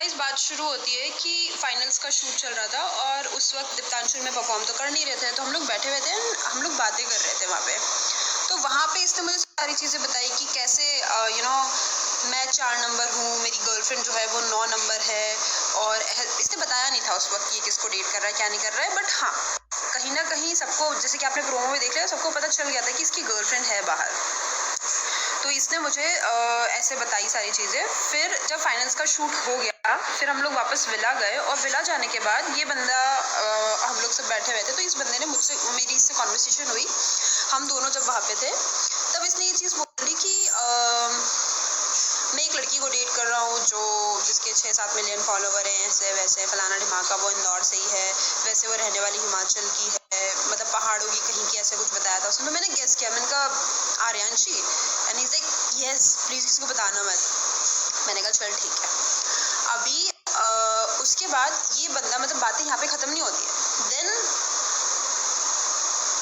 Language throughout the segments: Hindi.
इस बात शुरू होती है कि फाइनल्स का शूट चल रहा था और उस वक्त दीप्तांशु में परफॉर्म तो कर नहीं रहे थे, तो हम लोग बैठे हुए थे, हम लोग बातें कर रहे थे वहाँ पे। तो वहाँ पे इसने मुझे सारी चीज़ें बताई कि कैसे मैं 4 नंबर हूँ, मेरी गर्लफ्रेंड जो है वो 9 नंबर है। और इसने बताया नहीं था उस वक्त ये किसको डेट कर रहा है क्या नहीं कर रहा है, बट हाँ कहीं ना कहीं सबको, जैसे कि आपने प्रोमो में देख लिया, सबको पता चल गया था कि इसकी गर्लफ्रेंड है बाहर। तो इसने मुझे ऐसे बताई सारी चीज़ें। फिर जब फाइनल्स का शूट हो गया, फिर हम लोग वापस विला गए और विला जाने के बाद ये बंदा, हम लोग सब बैठे हुए थे, तो इस बंदे ने मुझसे, मेरी इससे कॉन्वर्सेशन हुई, हम दोनों जब वहाँ पे थे, तब इसने ये चीज़ बोली कि मैं एक लड़की को डेट कर रहा हूँ जिसके 6-7 मिलियन फॉलोवर हैं, ऐसे वैसे फलाना ढिमाका, वो इंदौर से ही है, वैसे वो रहने वाली हिमाचल की है, मतलब पहाड़ों की कहीं की, ऐसे कुछ बताया था उसने। तो मैंने गेस किया, मैंने कहा Aryanshi, and is like yes please किसी को बताना मत। मैंने कहा चल ठीक है। अभी उसके बाद ये बंदा, मतलब बातें यहाँ पे ख़त्म नहीं होती है। देन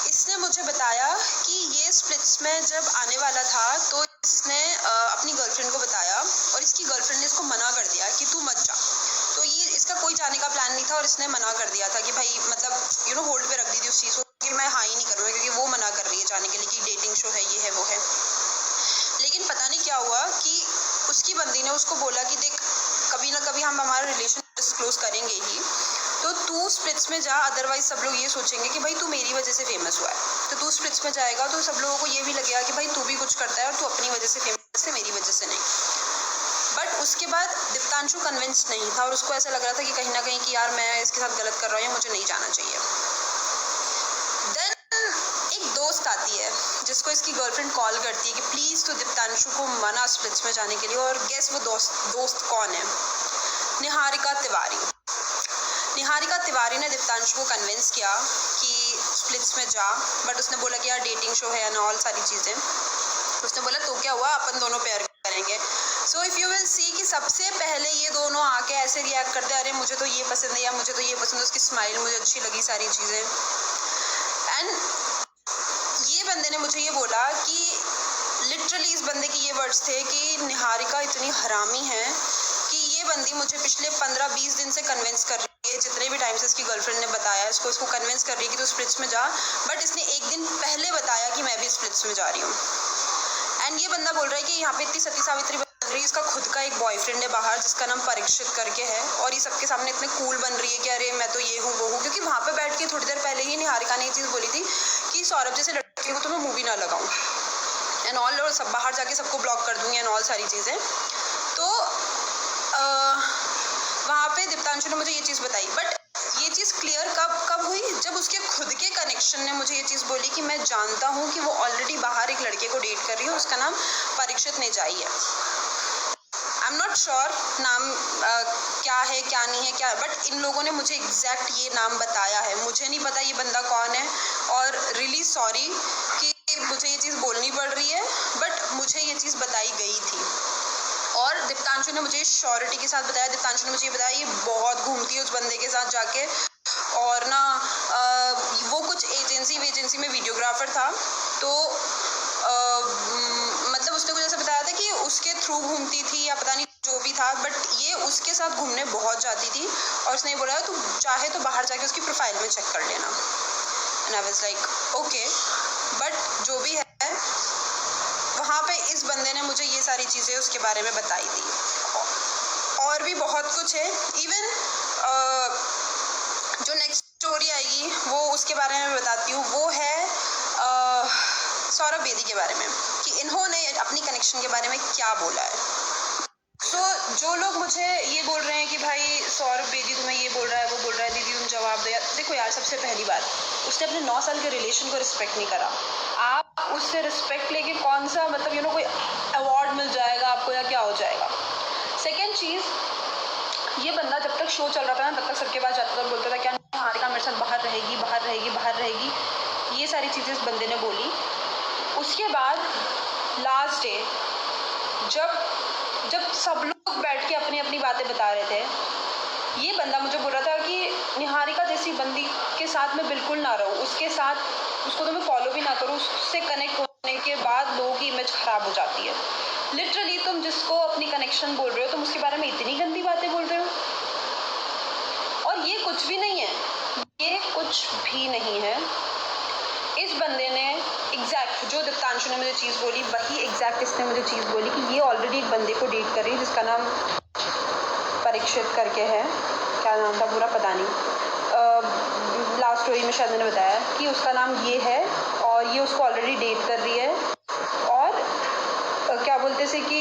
इसने मुझे बताया कि ये स्प्लिट्स में जब आने वाला था तो इसने अपनी गर्लफ्रेंड को बताया और इसकी गर्लफ्रेंड ने इसको मना कर दिया कि तू मत जा। तो ये इसका कोई जाने का प्लान नहीं था और इसने मना कर दिया था कि भाई, मतलब होल्ड पे रख दी थी उस चीज़ को कि मैं हाँ ही नहीं करूँगा, क्योंकि वो मना कर रही है जाने के लिए कि डेटिंग शो है, ये है वो है। लेकिन पता नहीं क्या हुआ कि उसकी बंदी ने उसको बोला कि देख, कभी ना कभी हम हमारा रिलेशन डिस्क्लोज करेंगे ही, तो तू स्प्लिट्स में जा, अदरवाइज सब लोग ये सोचेंगे कि भाई तू मेरी वजह से फेमस हुआ है। तो तू स्प्लिट्स में जाएगा तो सब लोगों को ये भी लगेगा कि भाई तू भी कुछ करता है और तू अपनी वजह से फेमस है, मेरी वजह से नहीं। बट उसके बाद दीप्तांशु कन्विंस्ड नहीं था और उसको ऐसा लग रहा था कि कहीं ना कहीं कि यार मैं इसके साथ गलत कर रहा हूँ, मुझे नहीं जाना चाहिए। देन एक दोस्त आती है जिसको इसकी गर्लफ्रेंड कॉल करती है कि प्लीज़ तो दीप्तांशु को मना स्प्लिट्स में जाने के लिए। और गेस वो दोस्त कौन है? निहारिका तिवारी। निहारिका तिवारी ने दीप्तांशु को कन्विंस किया कि स्प्लिट्स में जा, बट उसने बोला कि यार डेटिंग शो है ना, ऑल सारी चीज़ें। उसने बोला तो क्या हुआ, अपन दोनों पेयर करेंगे। So if you will see कि सबसे पहले ये दोनों आके ऐसे रिएक्ट करते हैं, अरे मुझे तो ये पसंद है या मुझे तो ये पसंद है, उसकी स्माइल मुझे अच्छी लगी, सारी चीज़ें। एंड ये बंदे ने मुझे ये बोला कि लिटरली इस बंदे के ये वर्ड्स थे कि निहारिका इतनी हरामी है कि ये बंदी मुझे पिछले 15-20 दिन से कन्विंस कर रही है, जितने भी टाइम से इसकी गर्लफ्रेंड ने बताया इसको कन्विंस कर रही है कि तू स्प्लिट्स में जा, बट इसने एक दिन पहले बताया कि मैं भी स्प्लिट्स में जा रही हूँ। एंड ये बंदा बोल रहा है कि यहाँ पे इतनी सती सावित्री बन रही है, इसका खुद का एक बॉयफ्रेंड है बाहर जिसका नाम परीक्षित करके है, और ये सबके सामने इतने कूल बन रही है कि अरे मैं तो ये हूँ वो हूँ। क्योंकि वहाँ पे बैठ के थोड़ी देर पहले ही निहारिका ने ये चीज़ बोली थी कि सौरभ जैसे लड़के को तो मैं मूवी ना लगाऊँ एंड ऑल, और सब बाहर जाके सबको ब्लॉक कर दूँगी एंड ऑल सारी चीज़ें। तो वहाँ पे दीप्तांशु ने मुझे ये चीज़ बताई, बट ये चीज़ क्लियर कब हुई, जब उसके खुद के कनेक्शन ने मुझे ये चीज़ बोली कि मैं जानता हूँ कि वो ऑलरेडी बाहर एक लड़के को डेट कर रही है, उसका नाम परीक्षित नेजाई है। आई एम नॉट श्योर नाम क्या है क्या नहीं है क्या, बट इन लोगों ने मुझे एग्जैक्ट ये नाम बताया है। मुझे नहीं पता ये बंदा कौन है, और रियली सॉरी कि मुझे ये चीज़ बोलनी पड़ रही है, बट मुझे ये चीज़ बताई गई थी। और दीप्तांशु ने मुझे श्योरिटी के साथ बताया, दीप्तांशु ने मुझे ये बताया ये बहुत घूमती है उस बंदे के साथ जाके, और ना वो कुछ एजेंसी में वीडियोग्राफर था, तो मतलब उसने कुछ ऐसा बताया था कि उसके थ्रू घूमती थी या पता नहीं जो भी था, बट ये उसके साथ घूमने बहुत जाती थी। और उसने बोला तू चाहे तो बाहर जाके उसकी प्रोफाइल में चेक कर लेना। And I was like okay, but जो भी है, वहाँ पे इस बंदे ने मुझे ये सारी चीज़ें उसके बारे में बताई थी। और भी बहुत कुछ है, इवन जो नेक्स्ट स्टोरी आएगी वो उसके बारे में बताती हूँ। वो है सौरभ बेदी के बारे में, कि इन्होंने अपनी कनेक्शन के बारे में क्या बोला है। तो जो लोग मुझे ये बोल रहे हैं कि भाई सौरभ बेदी तुम्हें ये बोल रहा है वो बोल रहा है, दीदी तुम जवाब दो। देखो यार, सबसे पहली बात, उसने अपने 9 साल के रिलेशन को रिस्पेक्ट नहीं करा। आप उससे रिस्पेक्ट लेके कौन सा, मतलब कोई अवार्ड मिल जाएगा आपको या क्या हो जाएगा। सेकेंड चीज़, ये बंदा जब तक शो चल रहा था ना, तब तक सबके पास जाता था, बोलता था क्या निहारिका मेरे साथ बाहर रहेगी बाहर रहेगी बाहर रहेगी, ये सारी चीज़ें इस बंदे ने बोली। उसके बाद लास्ट डे जब सब लोग बैठ के अपनी अपनी बातें बता रहे थे, ये बंदा मुझे बोल रहा था कि निहारिका जैसी बंदी के साथ मैं बिल्कुल ना रहूँ, उसके साथ उसको तो मैं फॉलो भी ना करूँ, उससे कनेक्ट होने उसके बाद लोगों की इमेज खराब हो जाती है। लिटरली तुम जिसको अपनी कनेक्शन बोल रहे हो, तुम उसके बारे में इतनी गंदी बातें बोल रहे हो। और ये कुछ भी नहीं है, ये कुछ भी नहीं है। इस बंदे ने एग्जैक्ट जो दीप्तांशु ने मुझे चीज़ बोली, वही एग्जैक्ट इसने मुझे चीज़ बोली कि ये ऑलरेडी एक बंदे को डेट कर रही है जिसका नाम परीक्षित करके है, क्या नाम था पूरा पता नहीं, लास्ट स्टोरी में शायद मैंने बताया कि उसका नाम ये है और ये उसको ऑलरेडी डेट कर रही है। और क्या बोलते थे कि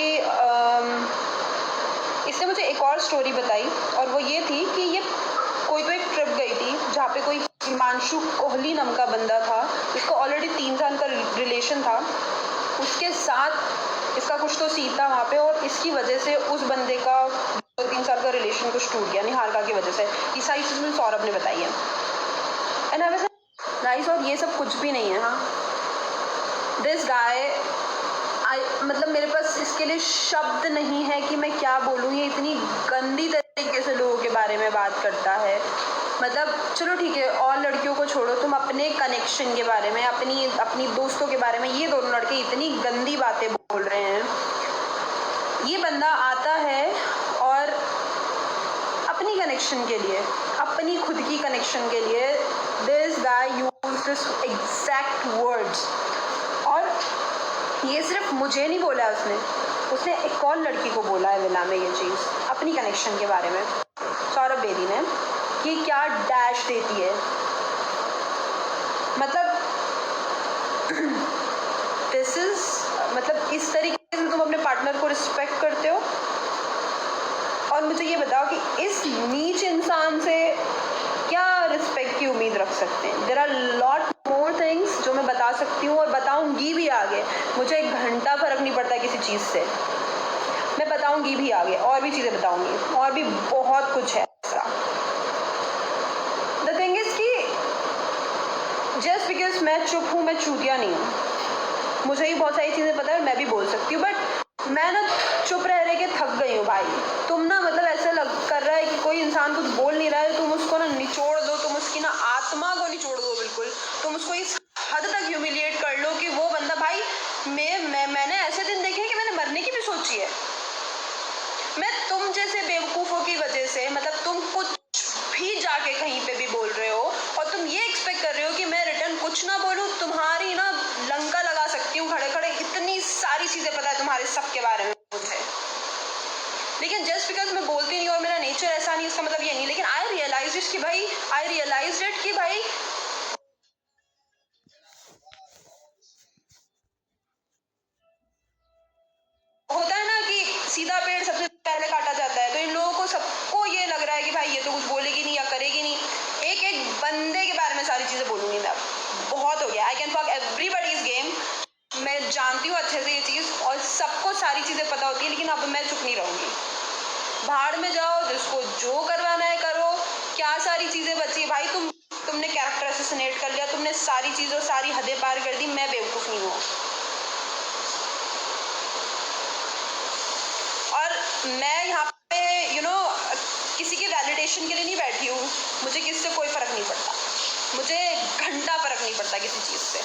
इसने मुझे एक और स्टोरी बताई और वो ये थी कि ये कोई तो एक ट्रिप गई थी जहाँ पे कोई हिमांशु कोहली नाम का बंदा था जिसको ऑलरेडी 3 साल का रिलेशन था, उसके साथ इसका कुछ तो सीन था वहाँ पे और इसकी वजह से उस बंदे का 2-3 साल का रिलेशन कुछ टूट गया निहारिका की वजह से। ये सारी चीज़ मुझे सौरभ ने बताई है। And I was nice. और ये सब कुछ भी नहीं है। हाँ, दिस गाय मतलब मेरे पास इसके लिए शब्द नहीं है कि मैं क्या बोलूँ। ये इतनी गंदी तरीके से लोगों के बारे में बात करता है। मतलब चलो ठीक है, और लड़कियों को छोड़ो, तुम अपने कनेक्शन के बारे में, अपनी दोस्तों के बारे में, ये दोनों लड़के इतनी गंदी बातें बोल रहे हैं। ये बंदा आता है और अपनी कनेक्शन के लिए, अपनी खुद की कनेक्शन के लिए this guy use this exact words. और ये सिर्फ मुझे नहीं बोला उसने एक और लड़की को बोला है विला में ये चीज़ अपनी कनेक्शन के बारे में, सौरभ बेदी ने, कि क्या डैश देती है। मतलब दिस इज मतलब इस तरीके से तुम अपने पार्टनर को रिस्पेक्ट करते हो। और मुझे ये बताओ कि इस नीच इंसान से क्या रिस्पेक्ट की उम्मीद रख सकते हैं। There are lot more things जो मैं बता सकती हूँ और बताऊंगी भी आगे। मुझे 1 घंटा फर्क नहीं पड़ता किसी चीज़ से, मैं बताऊंगी भी आगे, और भी चीज़ें बताऊंगी, और भी बहुत कुछ है ऐसा। द थिंग इज कि जस्ट बिकॉज मैं चुप हूँ, मैं चूतिया नहीं हूँ। मुझे ही बहुत सारी चीज़ें पता है, मैं भी बोल सकती हूँ, बट मैं ना चुप रह के थक गई हूँ भाई। तुम ना मतलब ऐसा कर रहा है कि कोई इंसान कुछ बोल नहीं रहा है, तुम उसको ना निचोड़ दो, तुम उसकी ना आत्मा को निचोड़ दो बिल्कुल। तुम उसको इस हद तक ह्यूमिलिएट कर लो कि वो बंदा, भाई मैंने ऐसे दिन देखे हैं कि मैंने मरने की भी सोची है। मैं तुम जैसे बेवकूफ़ों की वजह से, मतलब तुम कुछ भी जाके कहीं पे भी बोल रहे हो और तुम ये एक्सपेक्ट कर रहे हो कि मैं रिटर्न कुछ ना बोलूँ। तुम्हारी ना लंका लगा सकती हूँ खड़े खड़े, इतनी सारी चीज़ें पता है तुम्हारे सब के बारे में मुझे। लेकिन जस्ट बिकॉज मैं बोलती नहीं और मेरा नेचर ऐसा नहीं, इसका मतलब ये नहीं। लेकिन आई रियलाइज इट कि भाई होता है ना कि सीधा पेड़ सबसे पहले काटा जाता है। तो इन लोगों को सबको ये लग रहा है कि भाई ये तो कुछ बोलेगी नहीं या करेगी नहीं। एक एक बंदे के बारे में सारी चीज़ें बोलूँगी मैं। बहुत हो गया। I can fuck everybody's game. मैं जानती हूँ अच्छे से ये चीज़ और सबको सारी चीज़ें पता होती है, लेकिन अब मैं चुप नहीं रहूँगी। भाड़ में जाओ, जिसको जो करवाना है करो। क्या सारी चीज़ें बची भाई। तुमने कैरेक्टर असैसिनेट कर लिया, तुमने सारी चीज़ों सारी हदें पार कर दी। मैं बेवकूफ़ नहीं हूँ। और मैं यहाँ पे किसी के वैलिडेशन के लिए नहीं बैठी हूँ। मुझे किसी से कोई फ़र्क नहीं पड़ता, मुझे घंटा फ़र्क नहीं पड़ता किसी चीज़ से।